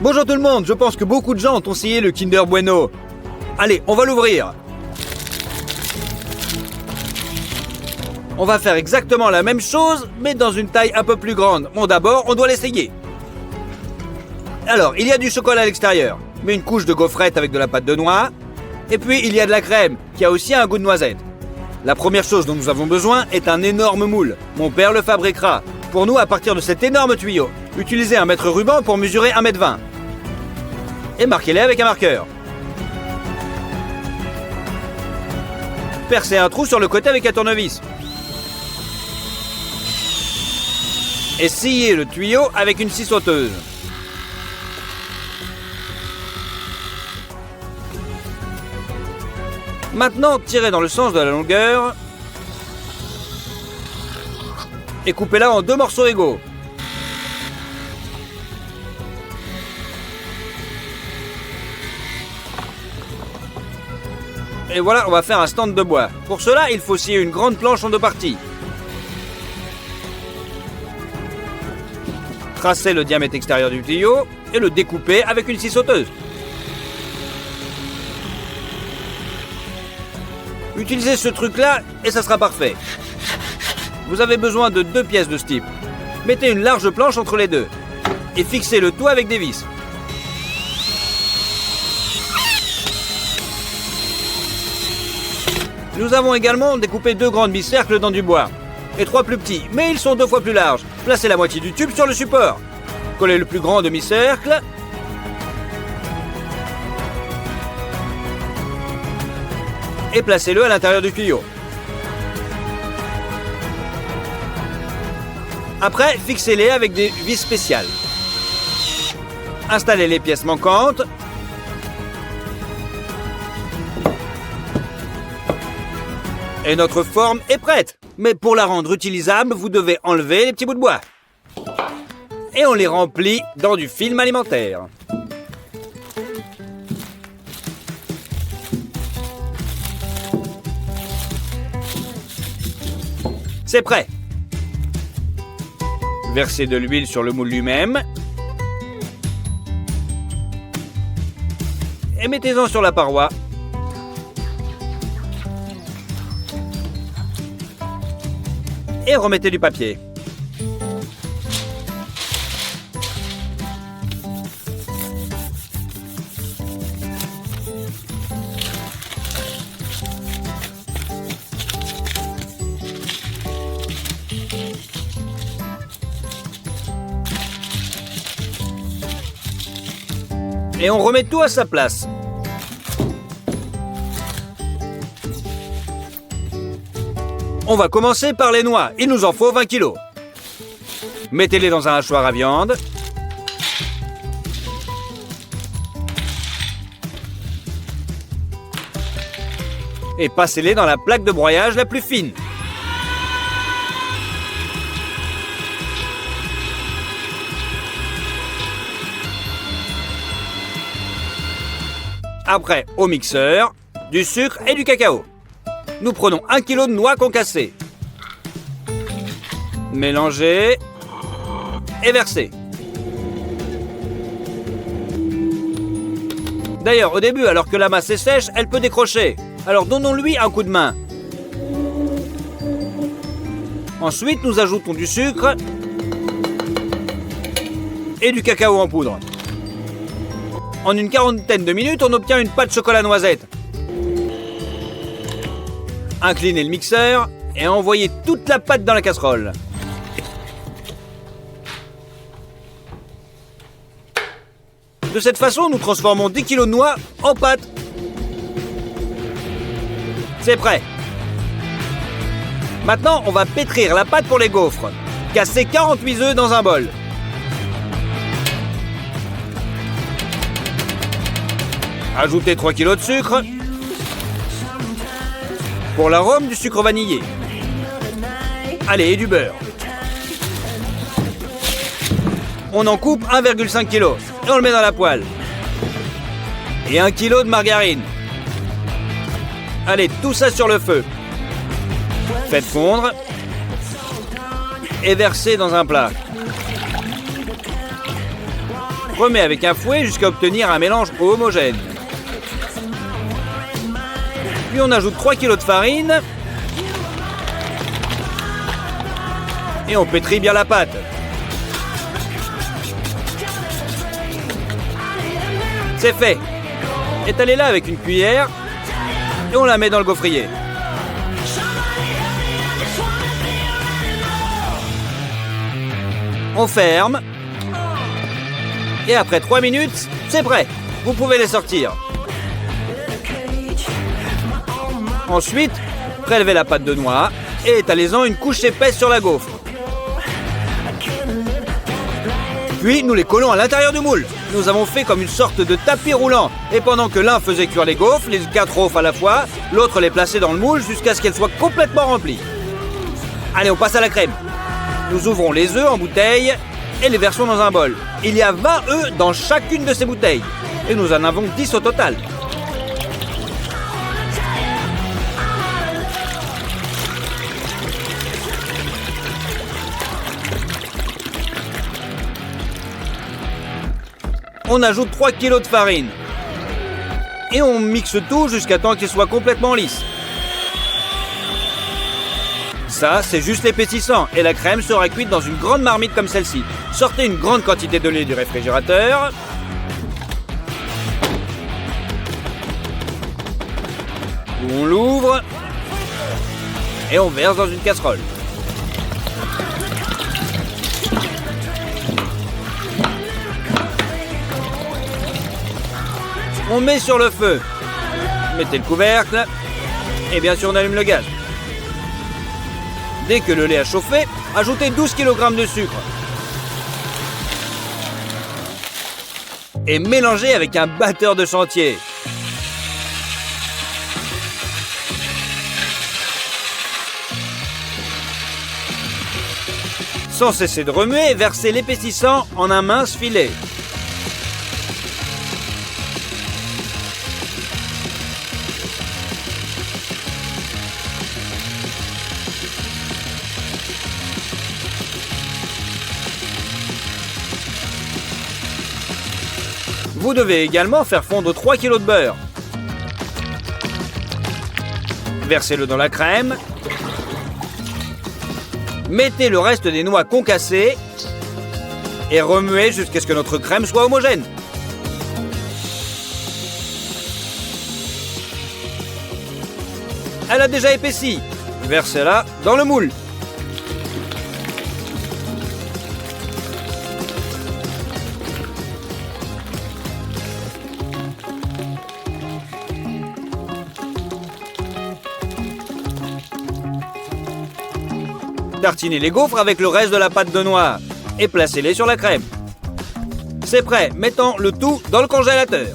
Bonjour tout le monde, je pense que beaucoup de gens ont essayé le Kinder Bueno. Allez, on va l'ouvrir. On va faire exactement la même chose, mais dans une taille un peu plus grande. Bon, d'abord, on doit l'essayer. Alors, il y a du chocolat à l'extérieur, mais une couche de gaufrette avec de la pâte de noix. Et puis, il y a de la crème, qui a aussi un goût de noisette. La première chose dont nous avons besoin est un énorme moule. Mon père le fabriquera pour nous à partir de cet énorme tuyau. Utilisez un mètre ruban pour mesurer 1,20 m. Et marquez-les avec un marqueur. Percez un trou sur le côté avec un tournevis. Et sciez le tuyau avec une scie sauteuse. Maintenant, tirez dans le sens de la longueur et coupez-la en 2 morceaux égaux. Et voilà, on va faire un stand de bois. Pour cela, il faut scier une grande planche en 2 parties. Tracez le diamètre extérieur du tuyau et le découpez avec une scie sauteuse. Utilisez ce truc-là et ça sera parfait. Vous avez besoin de 2 pièces de ce type. Mettez une large planche entre les deux et fixez le tout avec des vis. Nous avons également découpé 2 grands demi-cercles dans du bois et 3 plus petits, mais ils sont 2 fois plus larges. Placez la moitié du tube sur le support. Collez le plus grand demi-cercle. Et placez-le à l'intérieur du tuyau. Après, fixez-les avec des vis spéciales. Installez les pièces manquantes. Et notre forme est prête. Mais pour la rendre utilisable, vous devez enlever les petits bouts de bois. Et on les remplit dans du film alimentaire. C'est prêt. Versez de l'huile sur le moule lui-même. Et mettez-en sur la paroi. Et remettez du papier. Et on remet tout à sa place. On va commencer par les noix. Il nous en faut 20 kg. Mettez-les dans un hachoir à viande. Et passez-les dans la plaque de broyage la plus fine. Après, au mixeur, du sucre et du cacao. Nous prenons 1 kg de noix concassées. Mélangez et versez. D'ailleurs, au début, alors que la masse est sèche, elle peut décrocher. Alors donnons-lui un coup de main. Ensuite, nous ajoutons du sucre et du cacao en poudre. En une quarantaine de minutes, on obtient une pâte chocolat noisette. Inclinez le mixeur et envoyez toute la pâte dans la casserole. De cette façon, nous transformons 10 kg de noix en pâte. C'est prêt. Maintenant, on va pétrir la pâte pour les gaufres. Cassez 48 œufs dans un bol. Ajoutez 3 kg de sucre. Pour l'arôme, du sucre vanillé. Allez, et du beurre. On en coupe 1,5 kg et on le met dans la poêle. Et 1 kg de margarine. Allez, tout ça sur le feu. Faites fondre. Et versez dans un plat. Remets avec un fouet jusqu'à obtenir un mélange homogène. Puis on ajoute 3 kg de farine. Et on pétrit bien la pâte. C'est fait. Étalez-la avec une cuillère et on la met dans le gaufrier. On ferme. Et après 3 minutes, c'est prêt. Vous pouvez les sortir. Ensuite, prélevez la pâte de noix et étalez-en une couche épaisse sur la gaufre. Puis nous les collons à l'intérieur du moule. Nous avons fait comme une sorte de tapis roulant. Et pendant que l'un faisait cuire les gaufres, les 4 gaufres à la fois, l'autre les plaçait dans le moule jusqu'à ce qu'elles soient complètement remplies. Allez, on passe à la crème. Nous ouvrons les œufs en bouteille et les versons dans un bol. Il y a 20 œufs dans chacune de ces bouteilles. Et nous en avons 10 au total. On ajoute 3 kg de farine. Et on mixe tout jusqu'à temps qu'il soit complètement lisse. Ça, c'est juste l'épaississant et la crème sera cuite dans une grande marmite comme celle-ci. Sortez une grande quantité de lait du réfrigérateur. On l'ouvre et on verse dans une casserole. On met sur le feu. Mettez le couvercle et bien sûr on allume le gaz. Dès que le lait a chauffé, ajoutez 12 kg de sucre. Et mélangez avec un batteur de chantier. Sans cesser de remuer, versez l'épaississant en un mince filet. Vous devez également faire fondre 3 kg de beurre. Versez-le dans la crème. Mettez le reste des noix concassées et remuez jusqu'à ce que notre crème soit homogène. Elle a déjà épaissi. Versez-la dans le moule. Tartinez les gaufres avec le reste de la pâte de noix et placez-les sur la crème. C'est prêt, mettons le tout dans le congélateur.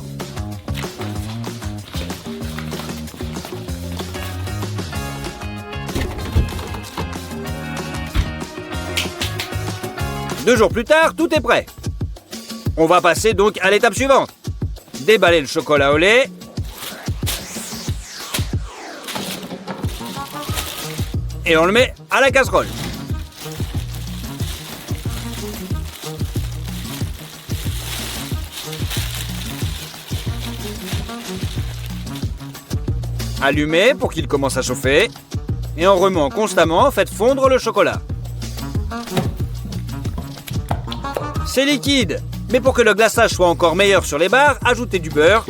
Deux jours plus tard, tout est prêt. On va passer donc à l'étape suivante. Déballer le chocolat au lait. Et on le met à la casserole. Allumez pour qu'il commence à chauffer. Et en remuant constamment, faites fondre le chocolat. C'est liquide, mais pour que le glaçage soit encore meilleur sur les barres, ajoutez du beurre.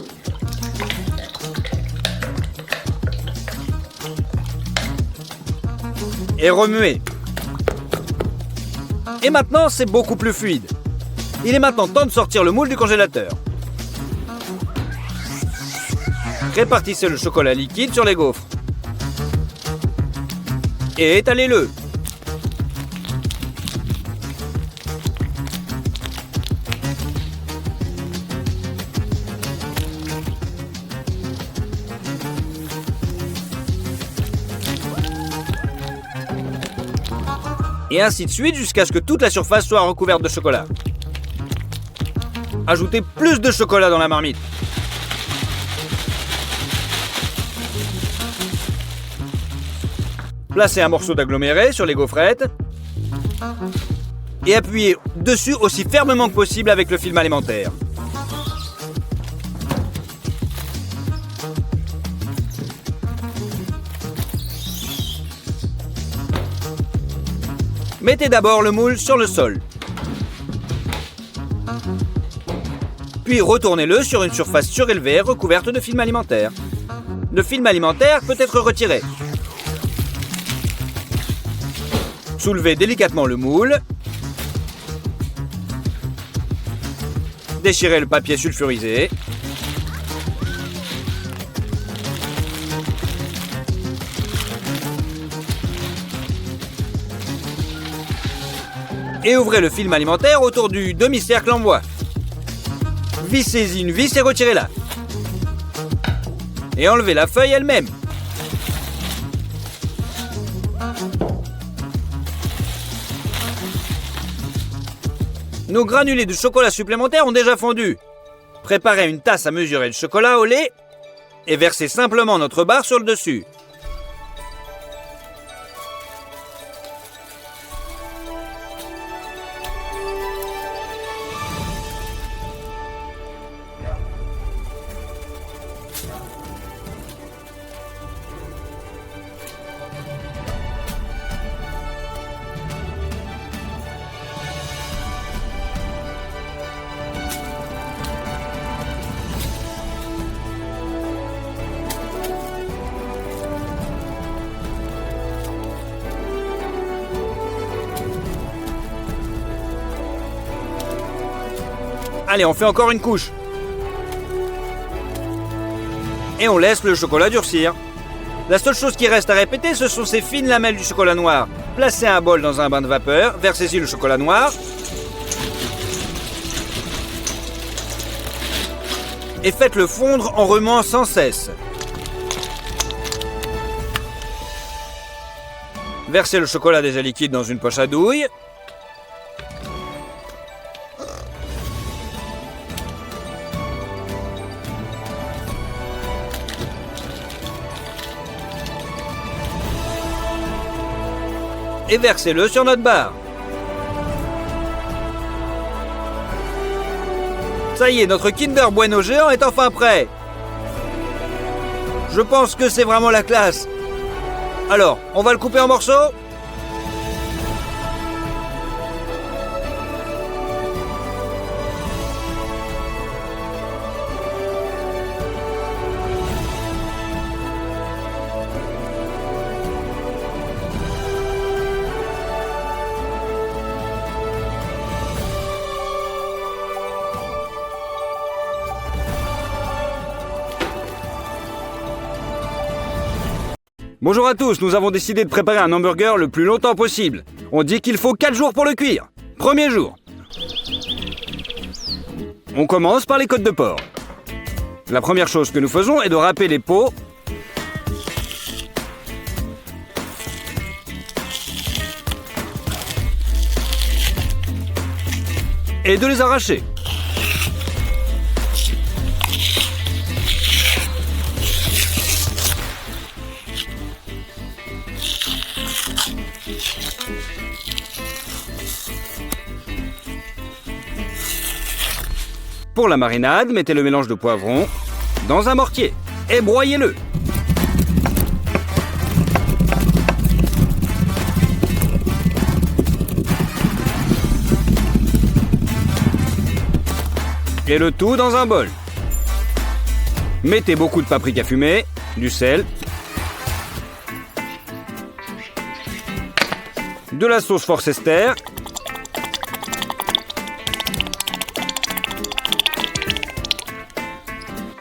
Et remuez. Et maintenant, c'est beaucoup plus fluide. Il est maintenant temps de sortir le moule du congélateur. Répartissez le chocolat liquide sur les gaufres. Et étalez-le. Et ainsi de suite jusqu'à ce que toute la surface soit recouverte de chocolat. Ajoutez plus de chocolat dans la marmite. Placez un morceau d'aggloméré sur les gaufrettes. et appuyez dessus aussi fermement que possible avec le film alimentaire. Mettez d'abord le moule sur le sol. Puis retournez-le sur une surface surélevée recouverte de film alimentaire. Le film alimentaire peut être retiré. Soulevez délicatement le moule. Déchirez le papier sulfurisé. Et ouvrez le film alimentaire autour du demi-cercle en bois. Vissez-y une vis et retirez-la. Et enlevez la feuille elle-même. Nos granulés de chocolat supplémentaires ont déjà fondu. Préparez une tasse à mesurer le chocolat au lait et versez simplement notre barre sur le dessus. Allez, on fait encore une couche. Et on laisse le chocolat durcir. La seule chose qui reste à répéter, ce sont ces fines lamelles du chocolat noir. Placez un bol dans un bain de vapeur, versez-y le chocolat noir. Et faites-le fondre en remuant sans cesse. Versez le chocolat déjà liquide dans une poche à douille. Et versez-le sur notre barre. Ça y est, notre Kinder Bueno géant est enfin prêt. Je pense que c'est vraiment la classe. Alors, on va le couper en morceaux ? Bonjour à tous, nous avons décidé de préparer un hamburger le plus longtemps possible. On dit qu'il faut 4 jours pour le cuire. Premier jour. On commence par les côtes de porc. La première chose que nous faisons est de râper les peaux. Et de les arracher. Pour la marinade, mettez le mélange de poivrons dans un mortier et broyez-le. Et le tout dans un bol. Mettez beaucoup de paprika fumée, du sel, de la sauce Worcester,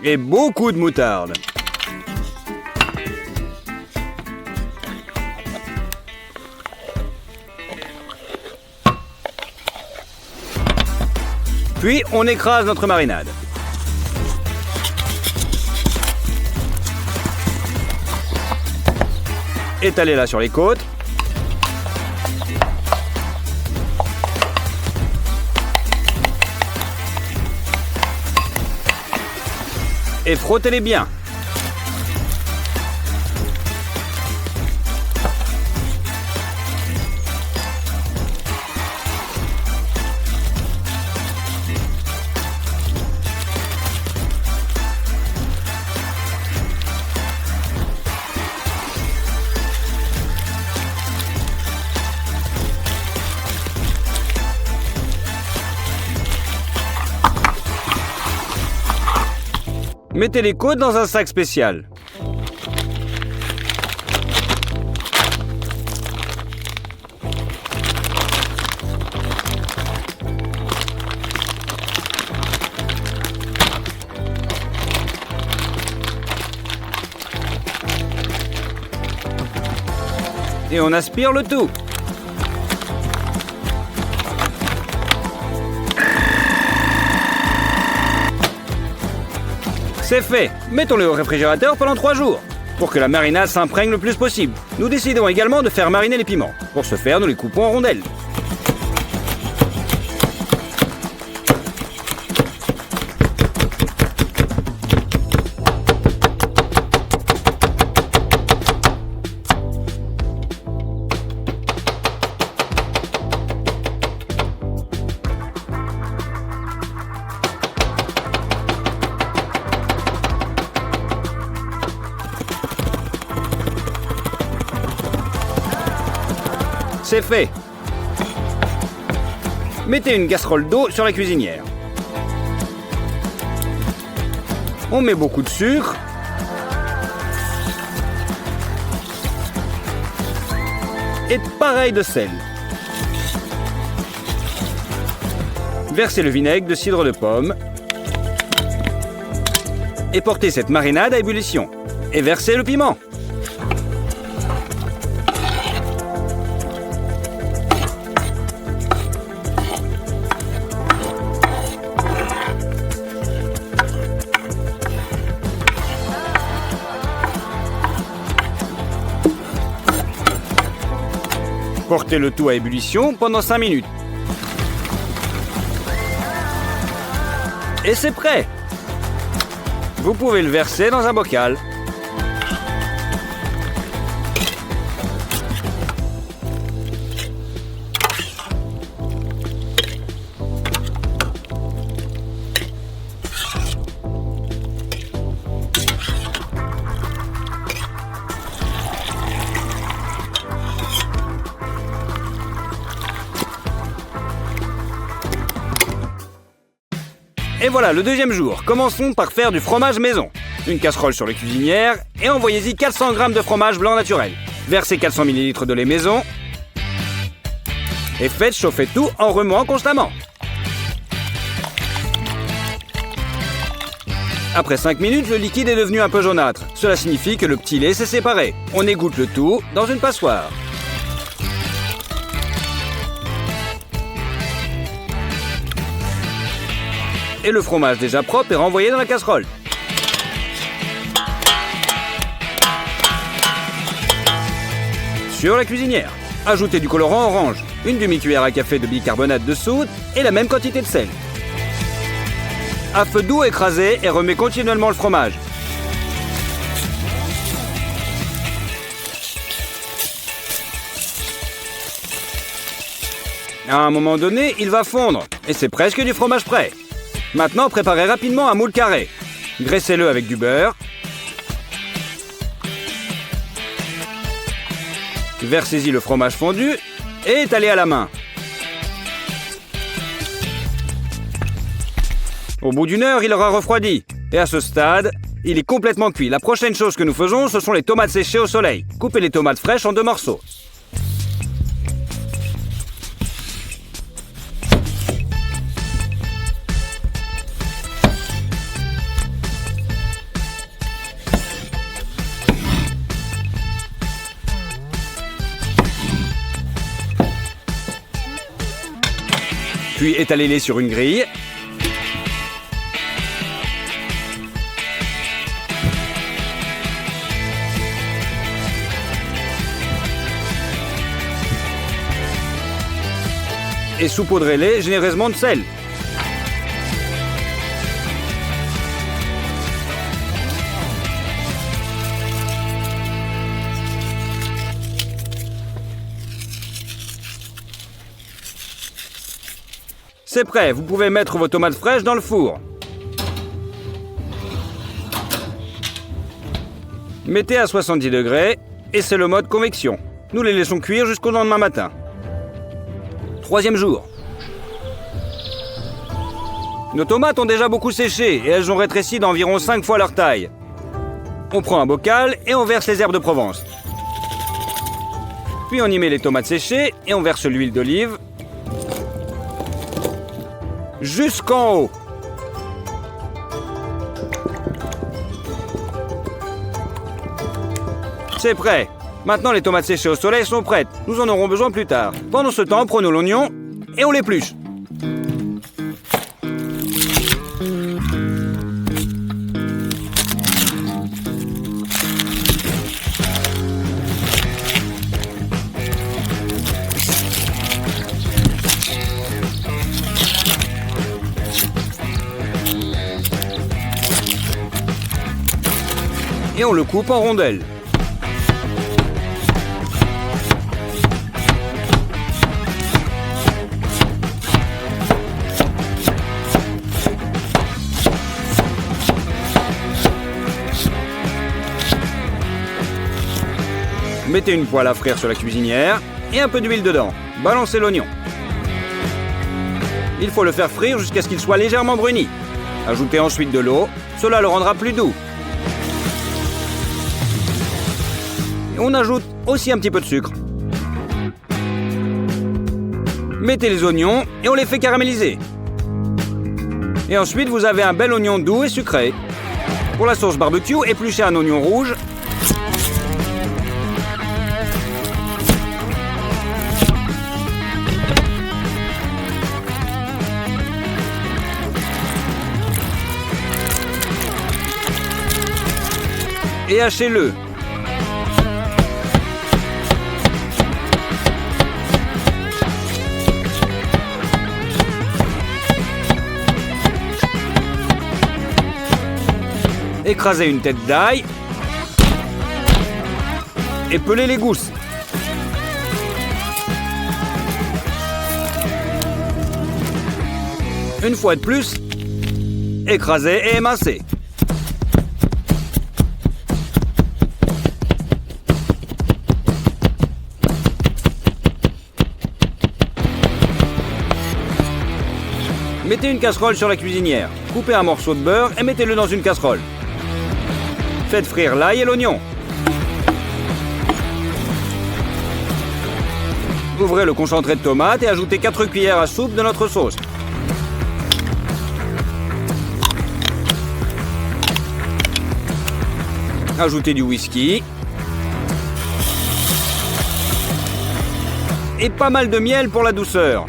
et beaucoup de moutarde. Puis on écrase notre marinade. Étalez-la sur les côtes. Et frottez-les bien. Mettez les côtes dans un sac spécial. Et on aspire le tout. C'est fait. Mettons-le au réfrigérateur pendant 3 jours, pour que la marinade s'imprègne le plus possible. Nous décidons également de faire mariner les piments. Pour ce faire, nous les coupons en rondelles. C'est fait. Mettez une casserole d'eau sur la cuisinière. On met beaucoup de sucre. Et pareil de sel. Versez le vinaigre de cidre de pomme. Et portez cette marinade à ébullition. Et versez le piment. Portez le tout à ébullition pendant 5 minutes. Et c'est prêt! Vous pouvez le verser dans un bocal. Et voilà, le deuxième jour. Commençons par faire du fromage maison. Une casserole sur la cuisinière et envoyez-y 400 g de fromage blanc naturel. Versez 400 ml de lait maison et faites chauffer tout en remuant constamment. Après 5 minutes, le liquide est devenu un peu jaunâtre. Cela signifie que le petit lait s'est séparé. On égoutte le tout dans une passoire. Et le fromage déjà propre est renvoyé dans la casserole. Sur la cuisinière, ajoutez du colorant orange, une demi-cuillère à café de bicarbonate de soude et la même quantité de sel. À feu doux, écrasez et remets continuellement le fromage. À un moment donné, il va fondre et c'est presque du fromage prêt. Maintenant, préparez rapidement un moule carré. Graissez-le avec du beurre. Versez-y le fromage fondu et étalez à la main. Au bout d'1 heure, il aura refroidi. Et à ce stade, il est complètement cuit. La prochaine chose que nous faisons, ce sont les tomates séchées au soleil. Coupez les tomates fraîches en 2 morceaux. Puis étalez-les sur une grille. Et saupoudrez-les généreusement de sel. C'est prêt, vous pouvez mettre vos tomates fraîches dans le four. Mettez à 70 degrés et c'est le mode convection. Nous les laissons cuire jusqu'au lendemain matin. 3e jour. Nos tomates ont déjà beaucoup séché et elles ont rétréci d'environ 5 fois leur taille. On prend un bocal et on verse les herbes de Provence. Puis on y met les tomates séchées et on verse l'huile d'olive jusqu'en haut. C'est prêt. Maintenant, les tomates séchées au soleil sont prêtes. Nous en aurons besoin plus tard. Pendant ce temps, prenons l'oignon et on l'épluche. Et on le coupe en rondelles. Mettez une poêle à frire sur la cuisinière et un peu d'huile dedans. Balancez l'oignon. Il faut le faire frire jusqu'à ce qu'il soit légèrement bruni. Ajoutez ensuite de l'eau, cela le rendra plus doux. Et on ajoute aussi un petit peu de sucre. Mettez les oignons et on les fait caraméliser. Et ensuite, vous avez un bel oignon doux et sucré. Pour la sauce barbecue, épluchez un oignon rouge. Et hachez-le. Écrasez une tête d'ail et pelez les gousses. Une fois de plus, écrasez et émincez. Mettez une casserole sur la cuisinière. Coupez un morceau de beurre et mettez-le dans une casserole. Faites frire l'ail et l'oignon. Ouvrez le concentré de tomate et ajoutez 4 cuillères à soupe de notre sauce. Ajoutez du whisky. Et pas mal de miel pour la douceur.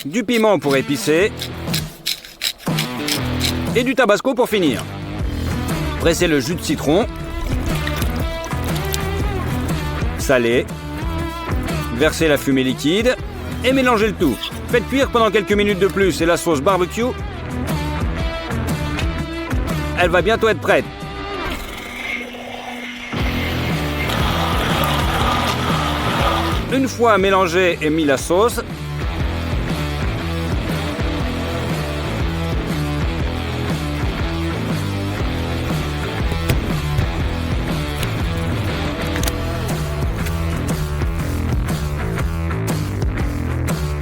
Du piment pour épicer et du tabasco pour finir. Pressez le jus de citron, salez, versez la fumée liquide et mélangez le tout. Faites cuire pendant quelques minutes de plus et la sauce barbecue, elle va bientôt être prête. Une fois mélangé et mis la sauce,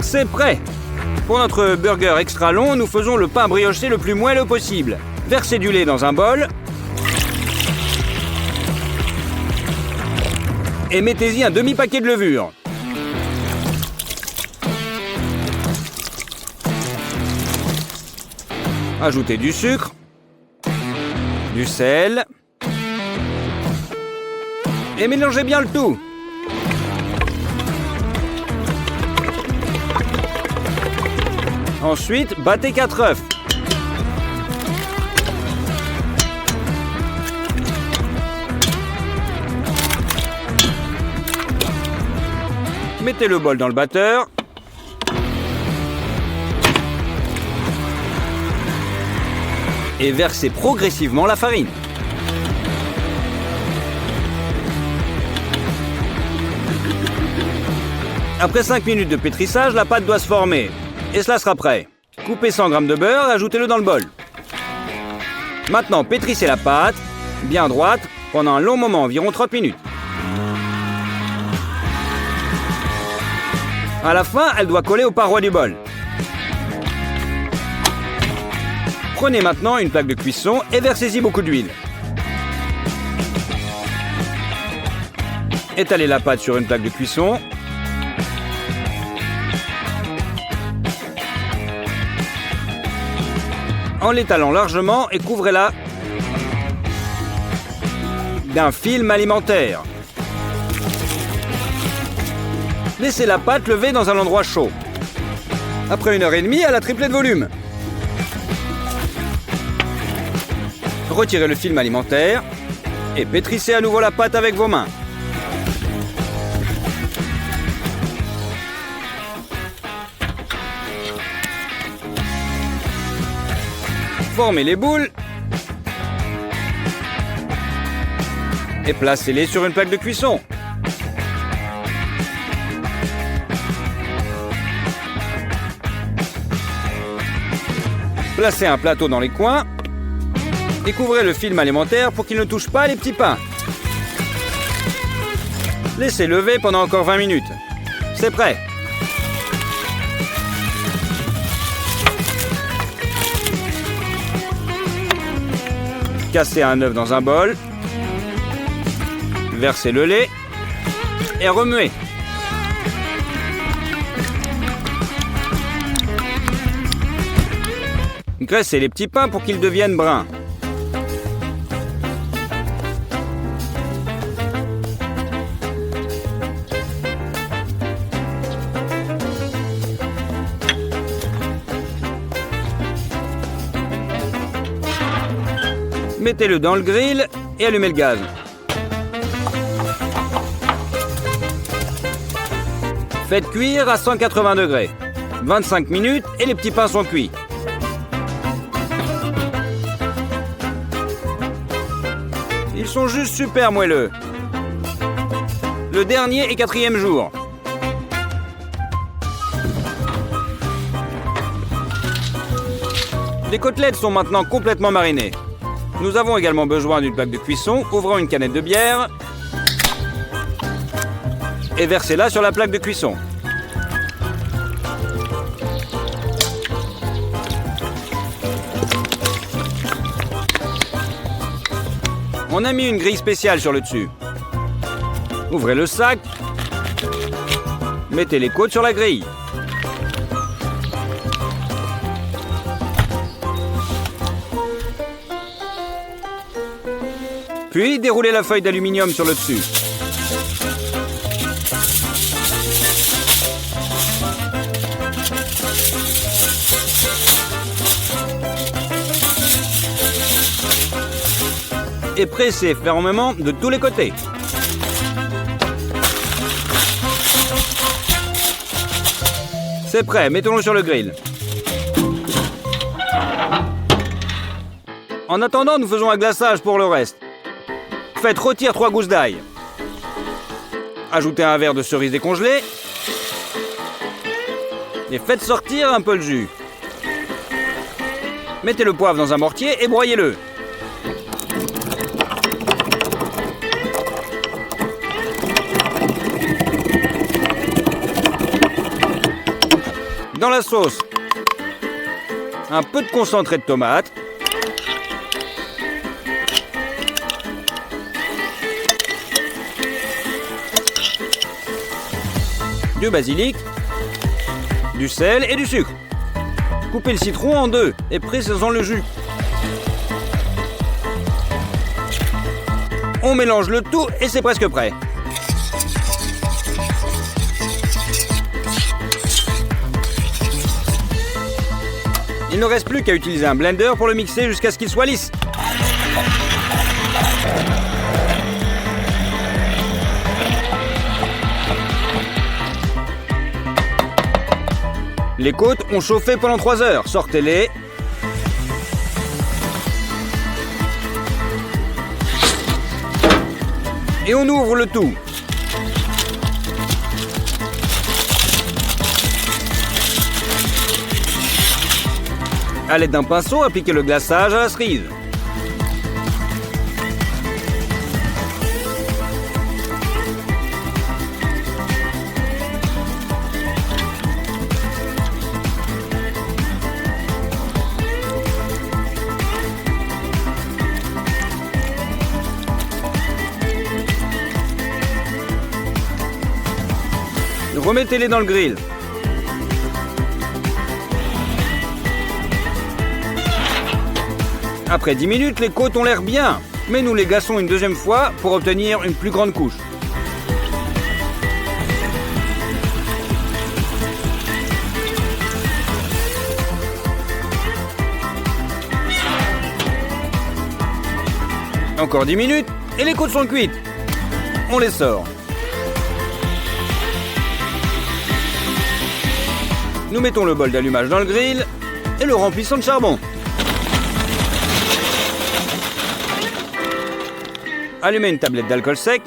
c'est prêt! Pour notre burger extra long, nous faisons le pain brioché le plus moelleux possible. Versez du lait dans un bol et mettez-y un demi-paquet de levure. Ajoutez du sucre, du sel et mélangez bien le tout. Ensuite, battez 4 œufs. Mettez le bol dans le batteur. Et versez progressivement la farine. Après 5 minutes de pétrissage, la pâte doit se former. Et cela sera prêt. Coupez 100 g de beurre et ajoutez-le dans le bol. Maintenant, pétrissez la pâte, bien droite, pendant un long moment, environ 30 minutes. À la fin, elle doit coller aux parois du bol. Prenez maintenant une plaque de cuisson et versez-y beaucoup d'huile. Étalez la pâte sur une plaque de cuisson. En l'étalant largement et couvrez-la d'un film alimentaire. Laissez la pâte lever dans un endroit chaud. Après 1h30, elle a triplé de volume. Retirez le film alimentaire et pétrissez à nouveau la pâte avec vos mains. Formez les boules et placez-les sur une plaque de cuisson. Placez un plateau dans les coins et couvrez le film alimentaire pour qu'il ne touche pas les petits pains. Laissez lever pendant encore 20 minutes. C'est prêt. Cassez un œuf dans un bol. Versez le lait et remuez. Graissez les petits pains pour qu'ils deviennent bruns. Mettez-le dans le grill et allumez le gaz. Faites cuire à 180 degrés. 25 minutes et les petits pains sont cuits. Ils sont juste super moelleux. Le dernier et 4e jour. Les côtelettes sont maintenant complètement marinées. Nous avons également besoin d'une plaque de cuisson. Ouvrons une canette de bière et versez-la sur la plaque de cuisson. On a mis une grille spéciale sur le dessus. Ouvrez le sac. Mettez les côtes sur la grille. Puis déroulez la feuille d'aluminium sur le dessus. Et pressez fermement de tous les côtés. C'est prêt, mettons-le sur le grill. En attendant, nous faisons un glaçage pour le reste. Faites rôtir 3 gousses d'ail. Ajoutez un verre de cerise décongelée. Et faites sortir un peu le jus. Mettez le poivre dans un mortier et broyez-le. Dans la sauce, un peu de concentré de tomate. Du basilic, du sel et du sucre. Coupez le citron en 2 et pressez-en le jus. On mélange le tout et c'est presque prêt. Il ne reste plus qu'à utiliser un blender pour le mixer jusqu'à ce qu'il soit lisse. Les côtes ont chauffé pendant 3 heures. Sortez-les. Et on ouvre le tout. À l'aide d'un pinceau, appliquez le glaçage à la cerise. remettez-les dans le grill. Après 10 minutes, les côtes ont l'air bien, mais nous les glaçons une deuxième fois pour obtenir une plus grande couche. Encore 10 minutes et les côtes sont cuites. On les sort. Nous mettons le bol d'allumage dans le grill et le remplissons de charbon. Allumez une tablette d'alcool sec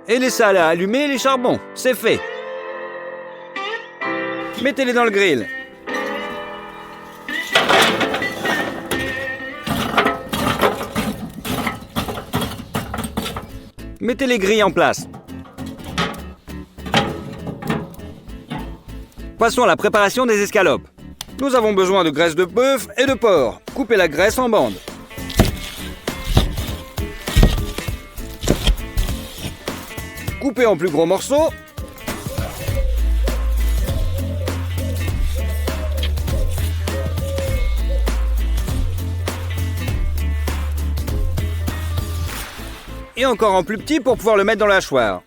et laissez allumer les charbons. C'est fait. Mettez-les dans le grill. Mettez les grilles en place. Passons à la préparation des escalopes. Nous avons besoin de graisse de bœuf et de porc. Coupez la graisse en bandes. Coupez en plus gros morceaux. Et encore en plus petit pour pouvoir le mettre dans le hachoir.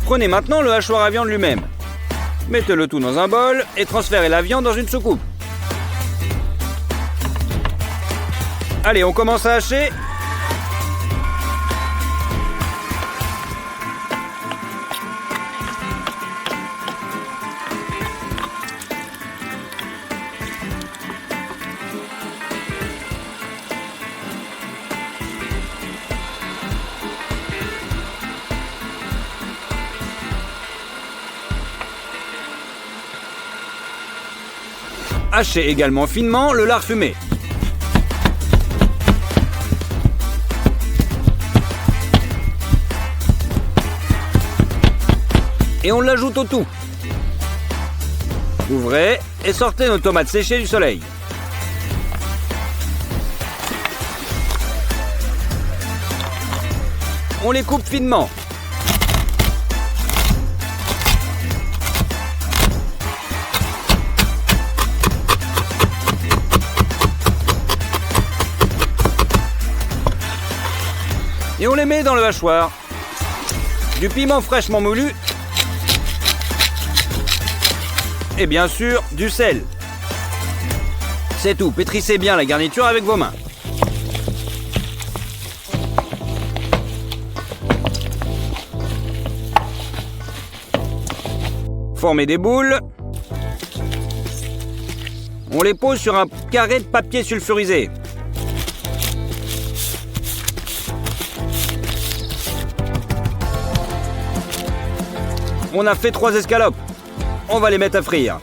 Prenez maintenant le hachoir à viande lui-même. Mettez le tout dans un bol et transférez la viande dans une soucoupe. Allez, on commence à hacher. Hachez également finement le lard fumé. Et on l'ajoute au tout. Ouvrez et sortez nos tomates séchées du soleil. On les coupe finement. Et on les met dans le hachoir. Du piment fraîchement moulu. Et bien sûr, du sel. C'est tout, pétrissez bien la garniture avec vos mains. Formez des boules. On les pose sur un carré de papier sulfurisé. On a fait 3 escalopes. On va les mettre à frire.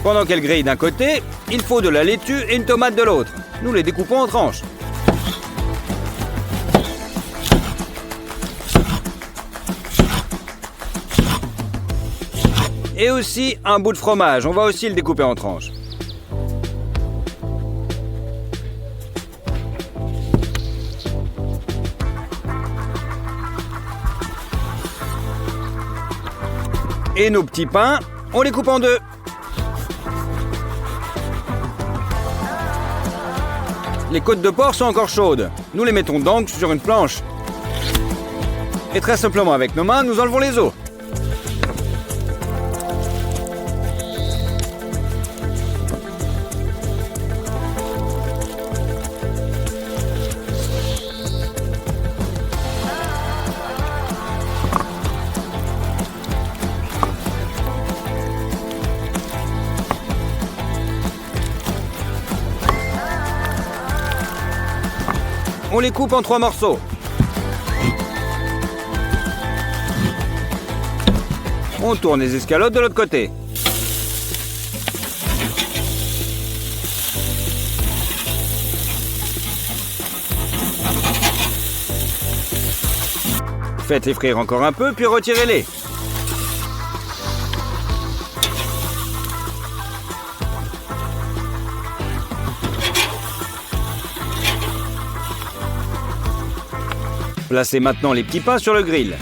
Pendant qu'elle grille d'un côté, il faut de la laitue et une tomate de l'autre. Nous les découpons en tranches. Et aussi un bout de fromage. On va aussi le découper en tranches. Et nos petits pains, on les coupe en deux. Les côtes de porc sont encore chaudes. Nous les mettons donc sur une planche. Et très simplement avec nos mains, nous enlevons les os. On les coupe en 3 morceaux. On tourne les escalotes de l'autre côté. Faites-les frire encore un peu, puis retirez-les. Placez maintenant les petits pains sur le grill.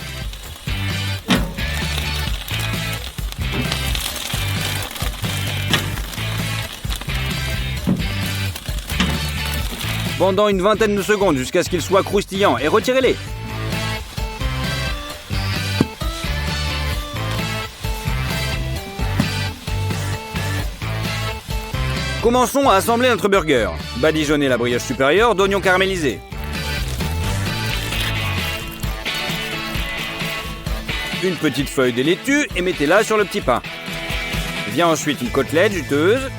Pendant une vingtaine de secondes jusqu'à ce qu'ils soient croustillants et retirez-les. Commençons à assembler notre burger. Badigeonnez la brioche supérieure d'oignons caramélisés. Une petite feuille de laitue et mettez-la sur le petit pain. Vient ensuite une côtelette juteuse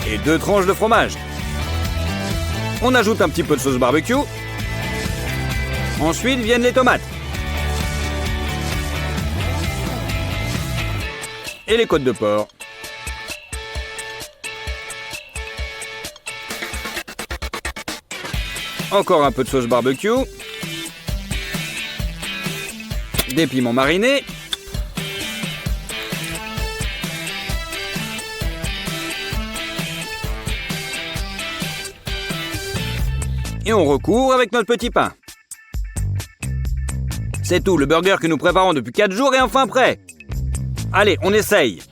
et 2 tranches de fromage. On ajoute un petit peu de sauce barbecue. Ensuite viennent les tomates. Et les côtes de porc. Encore un peu de sauce barbecue. Des piments marinés. Et on recouvre avec notre petit pain. C'est tout, le burger que nous préparons depuis 4 jours est enfin prêt. Allez, on essaye.